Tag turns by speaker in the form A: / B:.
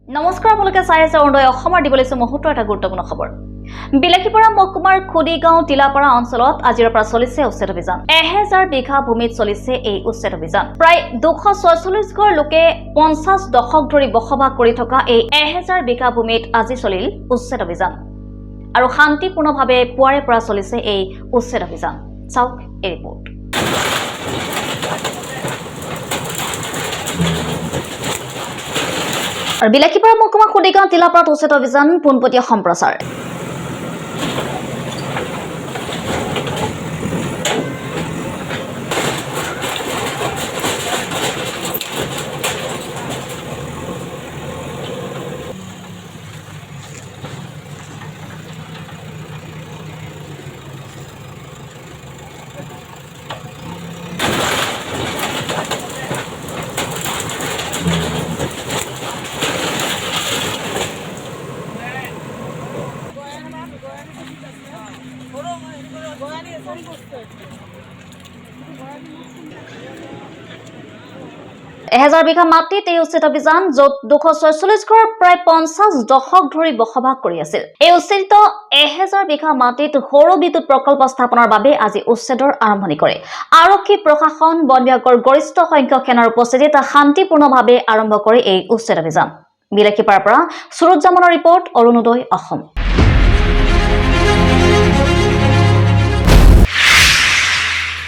A: নমস্কাৰ আপোনালোকে চাই আছে অৰুণোদয় অসমৰ দিবলৈ মুহূৰ্তৰ এটা গুৰুত্বপূৰ্ণ খবৰ বিলাকীপাৰা মহকুমাৰ খুদিগাঁও টিলাপাৰা অঞ্চলত আজিৰ পৰা চলিছে উচ্ছেদ অভিযান 1000 বিঘা ভূমিত চলিছে এই উচ্ছেদ অভিযান প্ৰায় 246 ঘৰ লোকে 50 দশক ধৰি বসবাস কৰি থকা এই 1000 বিঘা ভূমিত আজি চলিল উচ্ছেদ অভিযান আৰু শান্তিপূৰ্ণভাৱে পুৱাৰে পৰা চলিছে এই উচ্ছেদ অভিযান চাওক এই ৰিপৰ্ট আৰু বিলাকীপাৰা মহকুমা খুদিগাঁও টিলাপাৰাত উচ্ছেদ অভিযান পোনপটীয়া সম্প্ৰচাৰ এহেজাৰ বিঘা মাটিত এই উচ্ছেদ অভিযান য'ত 246 ঘৰ প্ৰায় 50 দশক ধৰি বসবাস কৰি আছিল এই উচ্ছেদিত 1000 বিঘা মাটিত সৌৰ বিদ্যুৎ প্ৰকল্প স্থাপনৰ বাবে আজি উচ্ছেদৰ আৰম্ভণি কৰে আৰক্ষী প্ৰশাসন বন বিভাগৰ গৰিষ্ঠ সংখ্যক সেনাৰ উপস্থিতিত শান্তিপূৰ্ণভাৱে আৰম্ভ কৰে এই উচ্ছেদ অভিযান বিলাকীপাৰাৰ পৰা সুৰজ জামানৰ ৰিপৰ্ট অৰুণোদয় অসম